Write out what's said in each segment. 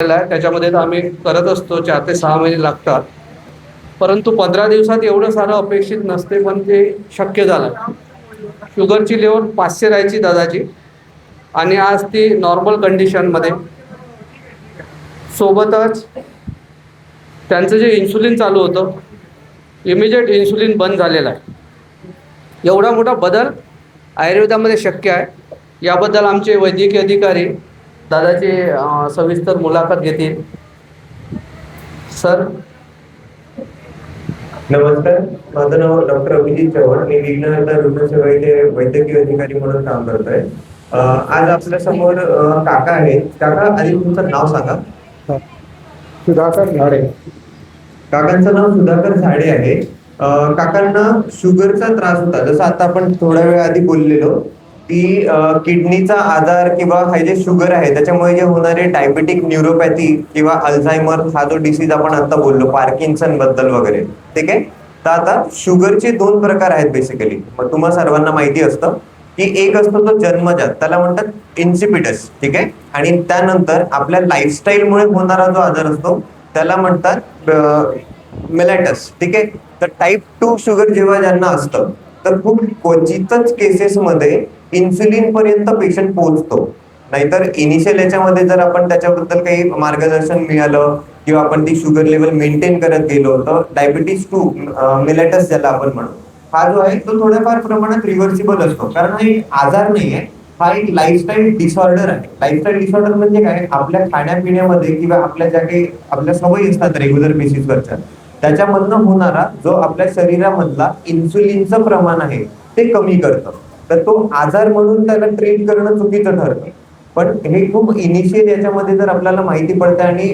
आहे त्याच्यामध्ये तर आम्ही करत असतो 4 ते 6 महिने लागतात. परंतु 15 दिवसात एवढं सारं अपेक्षित नसते, पण ते शक्य झालं. शुगरची लेवल 500 राहायची दादाची आणि आज ती नॉर्मल कंडिशनमध्ये. सोबतच त्यांचं जे इन्सुलिन चालू होतं, इमिजिएट इन्सुलिन बंद झालेलं आहे. एवढा मोठा बदल आयुर्वेदामध्ये शक्य आहे. याबद्दल आमचे वैद्यकीय अधिकारी दादाची सविस्तर मुलाखत घेतील. सर, नमस्कार. माझं नाव डॉक्टर अभिजित चव्हाण. मी विघ्नहर्ता रुग्णसेवा इथे वैद्यकीय अधिकारी म्हणून काम करतोय. आज आपल्या समोर काका आहेत. काका, आधी तुमचं नाव सांगा. सुधाकर झाडे. काकांचं नाव सुधाकर झाडे आहे. काकांना शुगरचा त्रास होता, जसं आता आपण थोड्या वेळ आधी बोललेलो की किडनीचा आजार किंवा हे जे शुगर आहे त्याच्यामुळे जे होणारे डायबेटिक न्यूरोपॅथी किंवा अल्झायमर हा जो डिसीज आपण आता बोललो, पार्किन्सन बद्दल वगैरे, ठीक आहे. तर आता शुगरचे 2 प्रकार आहेत बेसिकली. मग तुम्हा सर्वांना माहिती असतं की एक असतो तो जन्मजात, त्याला म्हणतात इन्सिपिटस, ठीक आहे. आणि त्यानंतर आपल्या लाईफस्टाईलमुळे होणारा जो आजार असतो त्याला म्हणतात मेलायटस, ठीक आहे. तर टाईप 2 शुगर जेव्हा ज्यांना असतं तर खूप क्वचितच केसेसमध्ये इन्सुलिन पर्यंत पेशंट पोहोचतो. नाहीतर इनिशियल याच्यामध्ये जर आपण त्याच्याबद्दल काही मार्गदर्शन मिळालं किंवा आपण ती शुगर लेवल मेंटेन करत गेलो तर डायबिटीज 2 मेलायटस ज्याला आपण म्हणू, हा जो आहे तो थोड्याफार प्रमाणात रिव्हर्सिबल असतो. कारण हा एक आजार नाही आहे, हा एक लाईफस्टाईल डिसऑर्डर आहे. लाईफस्टाईल डिसऑर्डर म्हणजे काय? आपल्या खाण्यापिण्यामध्ये किंवा आपल्या ज्या काही आपल्या सवयी असतात रेग्युलर बेसिसवरच्या, त्याच्यामधनं होणारा जो आपल्या शरीरामधला इन्सुलिनचं प्रमाण आहे ते कमी करतं. तर तो आजार म्हणून त्याला ट्रीट करणं चुकीचं ठरतं. पण हे खूप इनिशियल याच्यामध्ये जर आपल्याला माहिती पडते आणि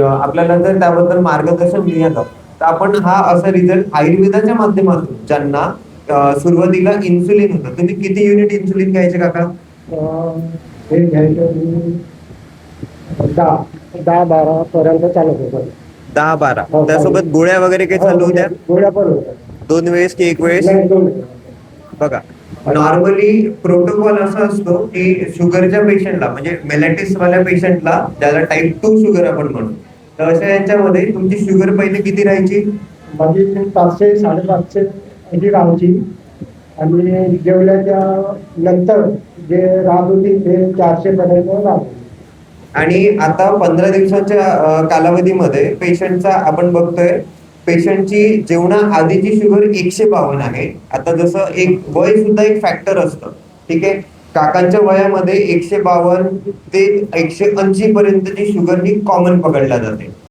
आपल्याला जर त्याबद्दल मार्गदर्शन मिळालं तर आपण हा असा रिझल्ट आयुर्वेदाच्या माध्यमातून, ज्यांना सुरुवातीला इन्सुलिन होतं. तुम्ही किती युनिट इन्सुलिन घ्यायचे काका? हे घ्यायचं 10-12 पर्यंत चालत होतं. 10-12. त्यासोबत गोळ्या वगैरे काही चालू होत्या? गोळ्या पण होत्या. 2 वेळेस की 1 वेळेस? नाही, 2. बघा, नॉर्मली प्रोटोकॉल असा असतो की शुगरच्या पेशंटला, म्हणजे मेलायटिस वाल्या पेशंटला, ज्याला टाईप 2 शुगर आपण म्हणू, तर अशा यांच्यामध्ये तुमची शुगर पहिले किती राहायची? माझी 500-550 अशी राहायची आणि जेवल्याच्या नंतर जे राहत होती ते 400 पर्यंत राहत. आणि आता 15 दिवसाच्या कालावधीमध्ये पेशंटचा आपण बघतोय, पेशंटची जेवणा आधीची शुगर 152 आहे. आता जसं एक वय सुद्धा एक फॅक्टर असतं, ठीक आहे. काकांच्या वयामध्ये 152 ते 180 पर्यंतची शुगर ही कॉमन पकडला जाते.